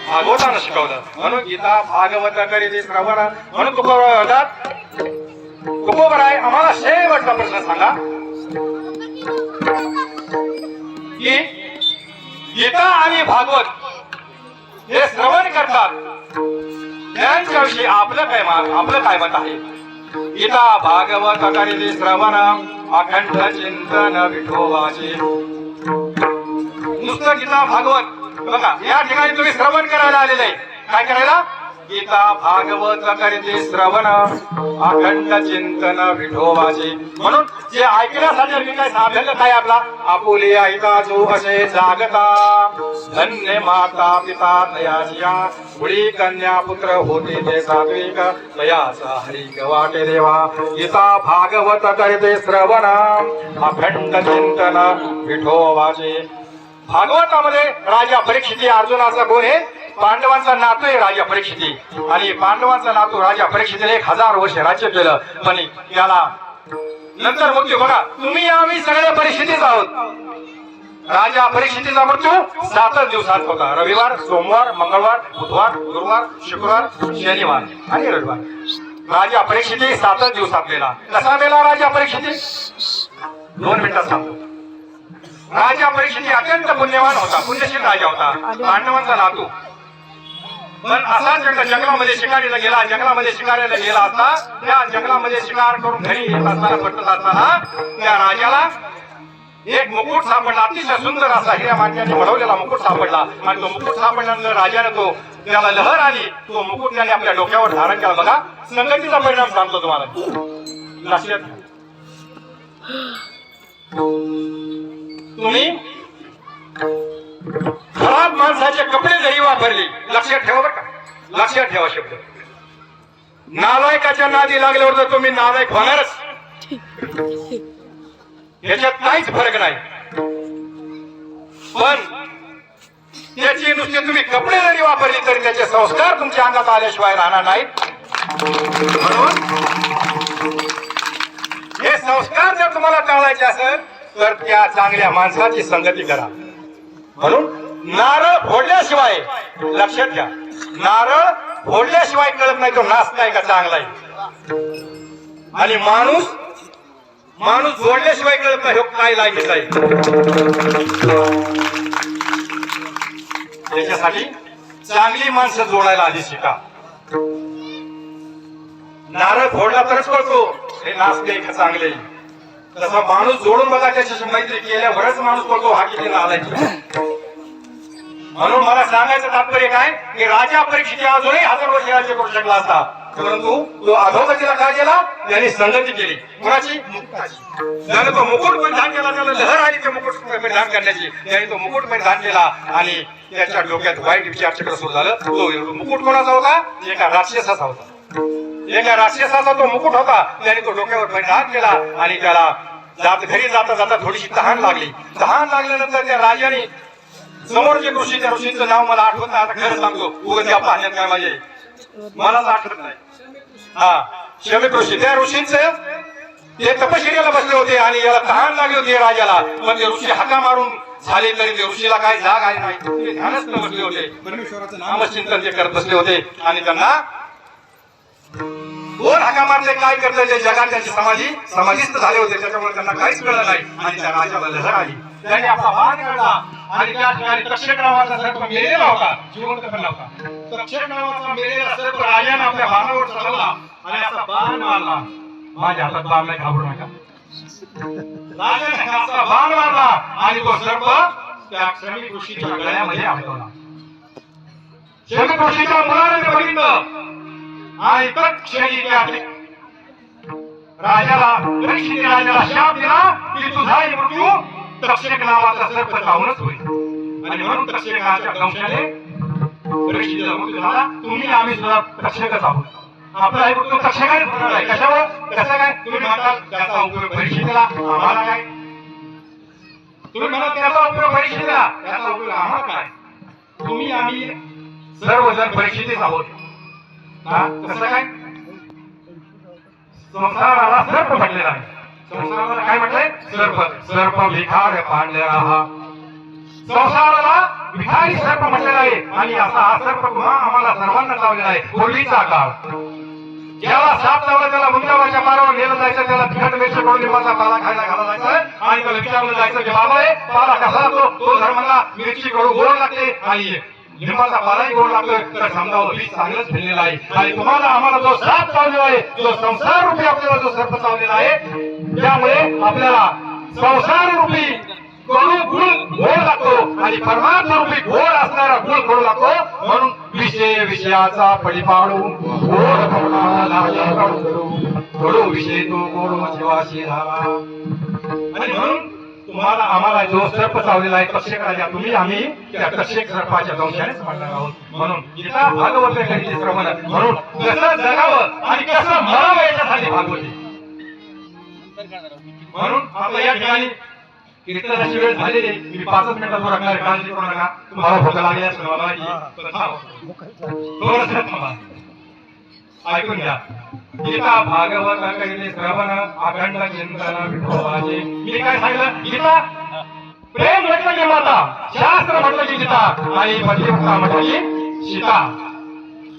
भागवतानं शिकवलं. म्हणून गीता भागवत करीती श्रवण. म्हणून तुकोबराय आम्हाला शेवटचा प्रश्न सांगा की गीता आणि भागवत हे श्रवण करतात त्यांच्याविषयी आपलं काय मत आहे? गीता भागवत करीती श्रवण अखंड चिंतन विठोबाचे. नुसतं गीता भागवत बघा, या ठिकाणी तुम्ही श्रवण करायला आलेले आहे. काय करायला? गीता भागवत करीती श्रवण अखंड चिंतन विठोबाचे. म्हणून जे ऐकण्यासाठी मी काय साधन काय आपला आपुले ऐका जो असे जागता धन्य माता पिता तयाचिया मुळी कन्या पुत्र होते ते सात्विक तयाचा हरी वाटे देवा. गीता भागवत करीती श्रवण अखंड चिंतन विठोबाचे. भागवतामध्ये राजा परीक्षिती अर्जुनाचा गुण आहे. पांडवांचा नातू आहे राजा परीक्षिती आणि पांडवांचा नातू राजा परीक्षितीने 1000 वर्ष राज्य केलं. पण त्याला नंतर मृत्यू बघा, तुम्ही आम्ही सगळे परीक्षितीच आहोत. राजा परीक्षितीचा मृत्यू 7 दिवसात होता. रविवार, सोमवार, मंगळवार, बुधवार, गुरुवार, शुक्रवार, शनिवार आणि रविवार. राजा परीक्षिती 7 दिवसात मेला. कसा मेला राजा परीक्षिती? 2 मिनिटात सांगतो. राजा परीक्षिती अत्यंत पुण्यवान होता, पुण्यशील राजा होता, पांडवांचा नातू. पण असाच जंगलामध्ये शिकारीला गेला. जंगलामध्ये शिकारीला गेला असता त्या जंगलामध्ये शिकार करून घरी येत असताना परतत असताना त्या राजाला एक मुकुट सापडला. अतिशय सुंदर असा हिऱ्या माणसाने बनवलेला मुकुट सापडला. आणि तो मुकुट सापडल्यानंतर राजाने त्याला लहर आली. तो मुकुट त्याने आपल्या डोक्यावर धारण केला. बघा, संगतीचा परिणाम सांगतो तुम्हाला, लक्षात. तुम्ही खराब माणसाचे कपडे जरी वापरले, लक्षात ठेवा बरं का, लक्षात ठेवा शब्द. नालायकाच्या नादी लागल्यावर जर तुम्ही नालायक होणारच, याच्यात काहीच फरक नाही. पण त्याची नुसते तुम्ही कपडे जरी वापरले तरी त्याचे संस्कार तुमच्या अंगात आल्याशिवाय राहणार नाहीत. म्हणून हे संस्कार जर तुम्हाला टाळायचे असेल तर त्या चांगल्या माणसाची संगती करा. म्हणून नारळ फोडल्याशिवाय, लक्षात घ्या, नारळ फोडल्याशिवाय कळत नाही तो नाचता आहे का चांगला आहे. आणि माणूस जोडल्याशिवाय कळत नाही काय लायकीचा आहे. त्याच्यासाठी चांगली माणसं जोडायला आधी शिका. नारळ फोडला तरच कळतो हे नाचते का चांगले. तसा माणूस जोडून बघा, त्याच्याशी मैत्री केल्यावरच माणूस बोलतो हा किती नालायक. म्हणून मला सांगायचं तात्पर्य काय की राजा परीक्षिती अजूनही 1000 वर्ष राज्य करू शकला असता, परंतु तो अधोगतीला काय केला? त्यांनी संगती केली. कुणाची? मुकुटाची. त्याने तो मुकुट परिधान केला. त्याला लहर आली ते मुकुट परिधान करण्याची. त्याने तो मुकुट परिधान केला आणि त्याच्या डोक्यात वाईट विचार सुरू झालं. तो मुकुट कोणाचा होता? एका राक्षसाचा होता. एका राक्षसाचा तो मुकुट होता. त्याने तो डोक्यावर परिधान केला आणि त्याला घरी जाता जाता थोडीशी तहान लागली. तहान लागल्यानंतर त्या राजाने समोरचे ऋषी, त्या ऋषीचं नाव मला आठवत नाही, आता खरं सांगतो, उगाच त्या पाहण्यात काय माझे मलाच आठवत नाही. हा, शमिक ऋषी. त्या ऋषींचं ते तपश्चर्याला बसले होते आणि याला तहान लागली होती राजाला. पण ते ऋषी हाका मारून झाले तरी ते ऋषीला काय जाग आली नाही. ते ध्यानच न बसले होते, परमेश्वराचं नामचिंतन ते करत बसले होते. आणि त्यांना 2 हाका मारले. काय करता ते जगात त्यांची समाधिस्थ झाले होते. त्याच्यामुळे त्यांना काहीच कळलं नाही. आणि त्या राजाला लहर आली. त्याने आपला बाण काढला आणि त्या ठिकाणी तक्षक नावाचा सर्प मेलेला होता, जिवंत पण नव्हता. तक्षक नावाचा मेलेला सर्प राजाने आपल्या बाणावर चढवला आणि असा बाण मारला. माझ्या हातात बाण नाही, घाबरू नका. राजाने असा बाण मारला आणि तो सर्प त्या शमिक ऋषीच्या गळ्यामध्ये अडकवला. शमिक ऋषीच्या मुलाने बघितलं आणि तत्क्षणी राजाला शाप दिला की तुझा मृत्यू तक्षक नावाचा सर्प चावूनच होईल. आणि म्हणून तक्षकाच्या दंशाने परीक्षितीचा मृत्यू झाला. तुम्ही आम्ही सुद्धा तक्षकच आहोत. आपला हे मृत्यू तक्षकाने होणार आहे. कशावर? कसं काय? तुम्ही म्हणता त्याचा उपयोग परीक्षितीला, आम्हाला काय? तुम्ही म्हणा त्याचा उपयोग परीक्षितीला, त्याचा उपयोग आम्हाला काय? तुम्ही आम्ही सर्वजण परीक्षितीच आहोत. कसं काय? संसाराला सर्प म्हटलेला आहे. संसाराला काय म्हटलंय? सर्प. सर्प विखार पांढरा. संसाराला भिकारी सर्प म्हटलेला आहे आणि असा हा सर्प तुम्हा आम्हाला सर्वांना चावलेला आहे. पूर्वीचा काळ ज्याला साप चावला त्याला वृंदावनाच्या पारावर नेलं जायचं, त्याला तिखट मिरची करून लिंबाचा पाला खायला घाला जायचं आणि त्याला विचारलं जायचं की बाबा रे पाला कसा लागतो? तो धर्माला मिरची कडू गोड लागते आणि लिंबाचा पालाही गोड लागतो. तर समजावं बीज चांगलंच फिरलेलं आहे. आणि तुम्हाला आम्हाला जो साप चावलेला आहे, जो संसार रूपी आपल्याला जो सर्प चावलेला आहे, त्यामुळे आपल्याला संसार रूपी कडू गुळ गोड लागतो आणि परमार्थ रूपी गोड असणारा गुळ कडू लागतो. म्हणून विषयाचा पडिपाडू गोड कडू विषय तो गोड शिवाशी झाला. आणि म्हणून तुम्हाला आम्हाला जो सर्प चावलेला आहे तक्षकाच्या, तुम्ही आम्ही त्या तक्षक सर्पाच्या दंशानेच म्हणणार आहोत. म्हणून गीता भागवत करीते श्रवण, म्हणून कसं जगावं आणि कसं मरावं याच्यासाठी भागवते. म्हणून आपल्या या ठिकाणी कीर्तनाची वेळ झालेली आहे. मी 5 मिनिटात राखणार, काळजी करू नका. तुम्हाला भूक लागली असेल मला थोडंसं थांबा, ऐकून घ्या. गीता भागवत करीते श्रवण अखंड चिंतन विठोबाचे. मी काय सांगितलं? गीता प्रेम म्हटलं की माता, शास्त्र म्हटलं की गीता आणि पतिव्रता म्हटलं की सीता.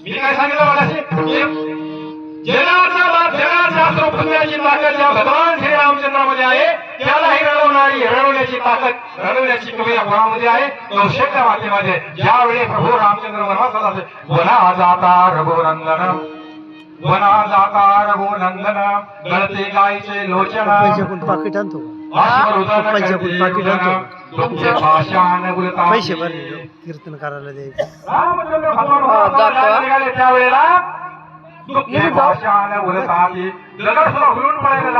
मी काय सांगितलं मगाशी? जगाच्या पुण्याची ताकद या भगवान श्रीरामचंद्रामध्ये आहे. त्यालाही रडवण्याची ताकद, रडवण्याची कमी या गुणामध्ये आहे. कौशल्य मातेमध्ये ज्यावेळी प्रभू रामचंद्र वनवासाला वना जाता रघुनंदन, वना जाता रघुनंदन, गळते गायचे लोचन, पाकिट आणतो पैसे भरले कीर्तन करायला द्यायचे. रामचंद्र भगवान त्यावेळेला भाषाने उलट दगड सुद्धा हुलून पडायला लागले.